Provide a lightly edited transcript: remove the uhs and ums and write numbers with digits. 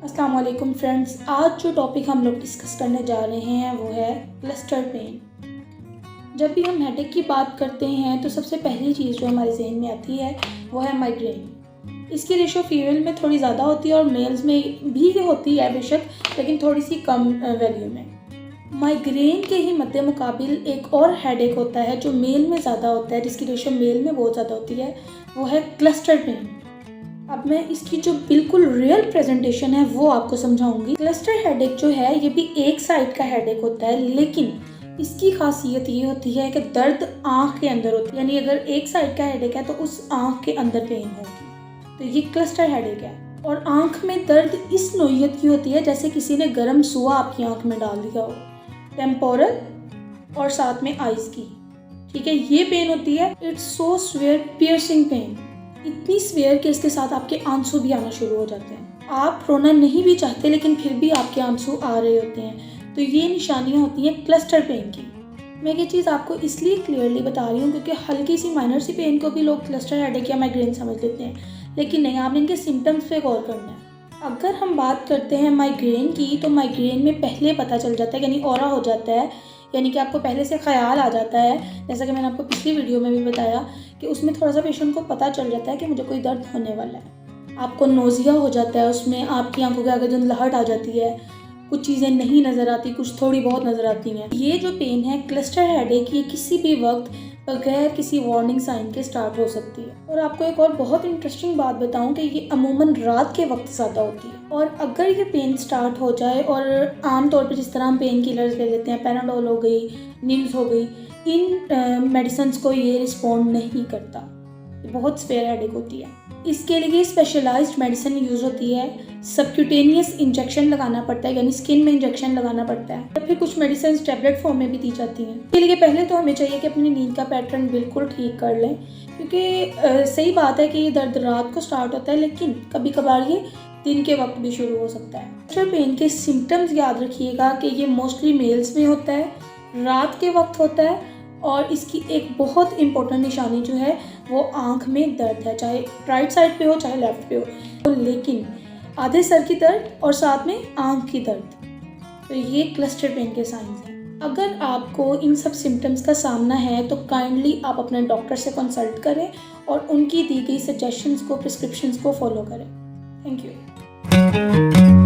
अस्सलाम वालेकुम फ्रेंड्स, आज जो टॉपिक हम लोग डिस्कस करने जा रहे हैं वो है क्लस्टर पेन। जब भी हम हेडेक की बात करते हैं तो सबसे पहली चीज़ जो हमारे जहन में आती है वो है माइग्रेन। इसकी रेशो फीमेल में थोड़ी ज़्यादा होती है और मेल्स में भी होती है बेशक, लेकिन थोड़ी सी कम वैल्यू में। माइग्रेन के ही मद्दे मुकाबिल एक और हेडेक होता है जो मेल में ज़्यादा होता है, जिसकी रेशो मेल में बहुत ज़्यादा होती है, वो है क्लस्टर पेन। अब मैं इसकी जो बिल्कुल रियल प्रेजेंटेशन है वो आपको समझाऊंगी। क्लस्टर हेडेक जो है ये भी एक साइड का हेडेक होता है, लेकिन इसकी खासियत ये होती है कि दर्द आँख के अंदर होती है, यानी अगर एक साइड का हेडेक है तो उस आँख के अंदर पेन होगी, तो ये क्लस्टर हेडेक है। और आँख में दर्द इस नोयत की होती है जैसे किसी ने गर्म सुआ आपकी आँख में डाल दिया हो, टेम्पोरल और साथ में आइज की। ठीक है, ये पेन होती है। It's so severe piercing pain, इतनी स्वेयर कि इसके साथ आपके आंसू भी आना शुरू हो जाते हैं। आप रोना नहीं भी चाहते लेकिन फिर भी आपके आंसू आ रहे होते हैं, तो ये निशानियां होती हैं क्लस्टर पेन की। मैं ये चीज़ आपको इसलिए क्लियरली बता रही हूँ क्योंकि हल्की सी माइनर सी पेन को भी लोग क्लस्टर हेडेक या माइग्रेन समझ लेते हैं, लेकिन नहीं, आपने इनके सिम्टम्स पे गौर करना है। अगर हम बात करते हैं माइग्रेन की, तो माइग्रेन में पहले पता चल जाता है, यानी ऑरा हो जाता है, यानी कि आपको पहले से ख्याल आ जाता है। जैसा कि मैंने आपको पिछली वीडियो में भी बताया कि उसमें थोड़ा सा पेशेंट को पता चल जाता है कि मुझे कोई दर्द होने वाला है। आपको नोज़िया हो जाता है, उसमें आपकी आंखों के आगे धुंधलाहट आ जाती है, कुछ चीज़ें नहीं नज़र आती, कुछ थोड़ी बहुत नज़र आती हैं। ये जो पेन है क्लस्टर हेडेक, ये किसी भी वक्त बगैर किसी वार्निंग साइन के स्टार्ट हो सकती है। और आपको एक और बहुत इंटरेस्टिंग बात बताऊं कि ये अमूमन रात के वक्त ज़्यादा होती है। और अगर ये पेन स्टार्ट हो जाए, और आम तौर पे जिस तरह हम पेन किलर्स ले लेते हैं, पैराडोल हो गई, निम्स हो गई, इन मेडिसिन को ये रिस्पॉन्ड नहीं करता, बहुत स्वेयर हेडेक होती है। इसके लिए स्पेशलाइज्ड मेडिसिन यूज़ होती है, सबक्यूटेनियस इंजेक्शन लगाना पड़ता है, यानी स्किन में इंजेक्शन लगाना पड़ता है, या फिर कुछ मेडिसिन टैबलेट फॉर्म में भी दी जाती हैं। इसके लिए पहले तो हमें चाहिए कि अपनी नींद का पैटर्न बिल्कुल ठीक कर लें, क्योंकि सही बात है कि ये दर्द रात को स्टार्ट होता है, लेकिन कभी कभार ये दिन के वक्त भी शुरू हो सकता है। क्लस्टर पेन के सिम्टम्स याद रखिएगा कि ये मोस्टली मेल्स में होता है, रात के वक्त होता है, और इसकी एक बहुत इंपॉर्टेंट निशानी जो है वो आंख में दर्द है, चाहे राइट साइड पे हो चाहे लेफ्ट पे हो, लेकिन आधे सर की दर्द और साथ में आंख की दर्द, तो ये क्लस्टर पेन के साइंस हैं। अगर आपको इन सब सिम्टम्स का सामना है तो काइंडली आप अपने डॉक्टर से कंसल्ट करें और उनकी दी गई सजेशंस को, प्रिस्क्रिप्शंस को फॉलो करें। Thank you.